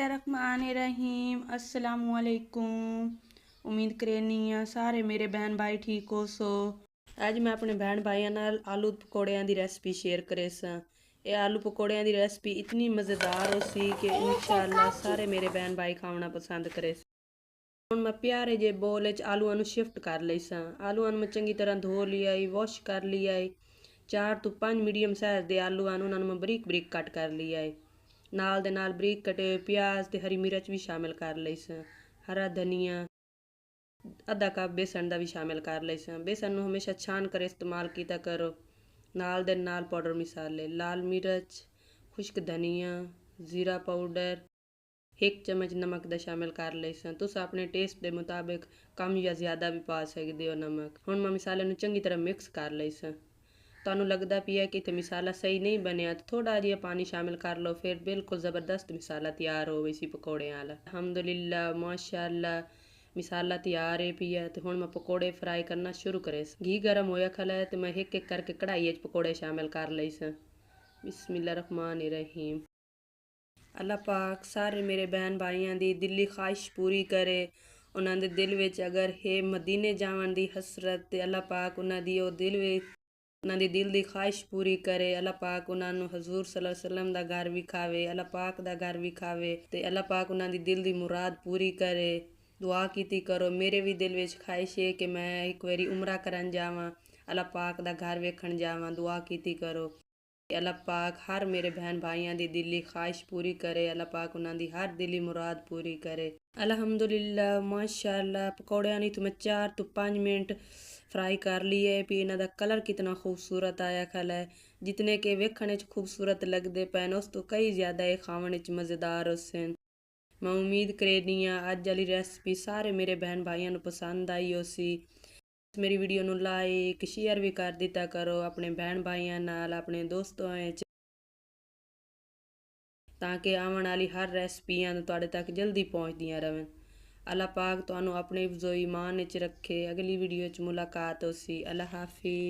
बिस्मिल्लाहिर्रहमानिर्रहीम अस्सलामुअलैकुम। उम्मीद करनी आ सारे मेरे बहन भाई ठीक हो सो। ਅੱਜ ਮੈਂ ਆਪਣੇ ਭੈਣ ਭਾਈਆਂ ਨਾਲ ਆਲੂ ਪਕੌੜਿਆਂ ਦੀ ਰੈਸਪੀ ਸ਼ੇਅਰ ਕਰੇ ਸਾਂ। ਇਹ ਆਲੂ ਪਕੌੜਿਆਂ ਦੀ ਰੈਸਪੀ ਇਤਨੀ ਮਜ਼ੇਦਾਰ ਹੋ ਸੀ ਕਿ ਇਨਸ਼ਾਅੱਲਾ ਸਾਰੇ ਮੇਰੇ ਭੈਣ ਭਾਈ ਖਾਣਾ ਪਸੰਦ ਕਰੇ। ਹੁਣ ਮੈਂ ਪਿਆਰੇ ਜੇ ਬੋਲ ਵਿੱਚ ਆਲੂਆਂ ਨੂੰ ਸ਼ਿਫਟ ਕਰ ਲਈ ਸਾਂ। ਆਲੂਆਂ ਨੂੰ ਮੈਂ ਚੰਗੀ ਤਰ੍ਹਾਂ ਧੋ ਲਿਆ ਈ, ਵਾਸ਼ ਕਰ ਲਿਆ ਈ। 4 ਤੋਂ 5 ਮੀਡੀਅਮ ਸਾਈਜ਼ ਦੇ ਆਲੂਆਂ ਨੂੰ ਉਹਨਾਂ ਨੂੰ ਮੈਂ ਬਰੀਕ ਬਰੀਕ ਕੱਟ ਕਰ ਲਿਆ ਈ। ਨਾਲ ਦੇ ਨਾਲ ਬਰੀਕ ਕਟੇ ਹੋਏ ਪਿਆਜ਼ ਤੇ ਹਰੀ ਮਿਰਚ ਵੀ ਸ਼ਾਮਿਲ ਕਰ ਲਈ ਸਾਂ। ਹਰਾ ਧਨੀਆ, ਅੱਧਾ ਕੱਪ बेसन ਦਾ ਵੀ ਸ਼ਾਮਿਲ ਕਰ ਲਈ ਸਾਂ। बेसन ਨੂੰ ਹਮੇਸ਼ਾ ਛਾਣ ਕਰ ਇਸਤੇਮਾਲ ਕੀਤਾ ਕਰੋ। ਨਾਲ ਦੇ ਨਾਲ ਪਾਊਡਰ ਮਸਾਲੇ, ਲਾਲ ਮਿਰਚ, ਖੁਸ਼ਕ ਧਨੀਆ, ਜ਼ੀਰਾ ਪਾਊਡਰ, 1 ਚਮਚ ਨਮਕ ਦਾ ਸ਼ਾਮਿਲ ਕਰ ਲਈ ਸਾਂ। ਤੁਸੀਂ ਆਪਣੇ ਟੇਸਟ ਦੇ ਮੁਤਾਬਿਕ ਕਮ ਜਾਂ ਜ਼ਿਆਦਾ ਵੀ ਪਾ ਸਕਦੇ ਹੋ ਨਮਕ। ਹੁਣ ਮੈਂ ਮਸਾਲੇ ਨੂੰ ਚੰਗੀ ਤਰ੍ਹਾਂ ਮਿਕਸ ਕਰ ਲਈ ਸਾਂ। ਤੁਹਾਨੂੰ ਲੱਗਦਾ ਪਿਆ ਕਿ ਇੱਥੇ ਮਸਾਲਾ ਸਹੀ ਨਹੀਂ ਬਣਿਆ ਤਾਂ ਥੋੜਾ ਜਿਹਾ ਪਾਣੀ ਸ਼ਾਮਿਲ ਕਰ ਲਓ, ਫਿਰ ਬਿਲਕੁਲ ਜ਼ਬਰਦਸਤ ਮਸਾਲਾ ਤਿਆਰ ਹੋਵੇ ਸੀ ਪਕੌੜਿਆਂ ਵਾਲਾ। ਅਲਹਮਦੁਲਿल्लाह ਮਾਸ਼ਾਅੱਲਾ ਮਸਾਲਾ ਤਿਆਰ ਹੈ ਪਿਆ ਤੇ ਹੁਣ ਮੈਂ ਪਕੌੜੇ ਫਰਾਈ ਕਰਨਾ ਸ਼ੁਰੂ ਕਰੇ। ਘੀ ਗਰਮ ਹੋਇਆ ਖਲਾ ਤੇ ਮੈਂ ਇੱਕ ਇੱਕ ਕਰਕੇ ਕੜਾਈ ਵਿੱਚ ਪਕੌੜੇ ਸ਼ਾਮਿਲ ਕਰ ਲਈ ਸਾਂ। ਬਿਸਮਿल्लाहिर्रहमानिर्रहीम। ਅੱਲਾਹ ਪਾਕ ਸਾਰੇ ਮੇਰੇ ਬਹਿਨ ਭਾਈਆਂ ਦੀ ਦਿਲੀ ਖਾਹਿਸ਼ ਪੂਰੀ ਕਰੇ। ਉਹਨਾਂ ਦੇ ਦਿਲ ਵਿੱਚ ਅਗਰ ਹੈ ਮਦੀਨੇ ਜਾਣ ਦੀ ਹਸਰਤ ਤੇ ਅੱਲਾਹ ਪਾਕ ਉਹਨਾਂ ਦੀ ਉਹ ਦਿਲ ਵਿੱਚ ਉਹਨਾਂ ਦੀ ਦਿਲ ਦੀ ਖਾਹਿਸ਼ ਪੂਰੀ ਕਰੇ। ਅੱਲਾਹ ਪਾਕ ਉਹਨਾਂ ਨੂੰ ਹਜ਼ੂਰ ਸੱਲੱਲਾਹੁ ਅਲੈहि ਵਸੱਲਮ ਦਾ ਘਰ ਵਿਖਾਵੇ, ਅੱਲਾਹ ਪਾਕ ਦਾ ਘਰ ਵਿਖਾਵੇ ਤੇ ਅੱਲਾਹ ਪਾਕ ਉਹਨਾਂ ਦੀ ਦਿਲ ਦੀ ਮੁਰਾਦ ਪੂਰੀ ਕਰੇ। ਦੁਆ ਕੀਤੀ ਕਰੋ। ਮੇਰੇ ਵੀ ਦਿਲ ਵਿੱਚ ਖਾਹਿਸ਼ ਹੈ ਕਿ ਮੈਂ ਇੱਕ ਵਾਰੀ ਉਮਰਾ ਕਰਨ ਜਾਵਾਂ, ਅੱਲਾਹ ਪਾਕ ਦਾ ਘਰ ਵੇਖਣ ਜਾਵਾਂ। ਦੁਆ ਕੀਤੀ ਕਰੋ ਕਿ ਅੱਲਾਹ ਪਾਕ ਹਰ ਮੇਰੇ ਬਹਿਨ ਭਾਈਆਂ ਦੀ ਦਿਲੀ ਖਾਹਿਸ਼ ਪੂਰੀ ਕਰੇ। ਅੱਲਾਹ ਪਾਕ ਉਹਨਾਂ ਦੀ ਹਰ ਦਿਲੀ ਮੁਰਾਦ ਪੂਰੀ ਕਰੇ। ਅਲਹਮਦੁਲਿल्लाह ਮਾਸ਼ਾਅੱਲਾ ਪਕੌੜਿਆਂ ਨੂੰ ਮੈਂ 4 ਤੋਂ 5 ਮਿੰਟ फ्राई कर लिए भी। इन्हों का कलर कितना खूबसूरत आया खल है, जितने के वेखने खूबसूरत लगते पे उस तो कई ज़्यादा ये खाने मज़ेदार होते। मैं उम्मीद करनी अज वाली रेसिपी सारे मेरे बहन भाइयों को पसंद आई हो सी। मेरी वीडियो को लाइक शेयर भी कर दिता करो अपने बहन भाइयों नाल, अपने दोस्तों ताकि आने वाली हर रेसिपियां तुहाडे तक जल्दी पहुँचदियां रहें। अल्लाह पाक तुहानू अपने हिफ्ज़ो ईमान विच रखे। अगली वीडियो च मुलाकात होसी। अल्लाह हाफिज़।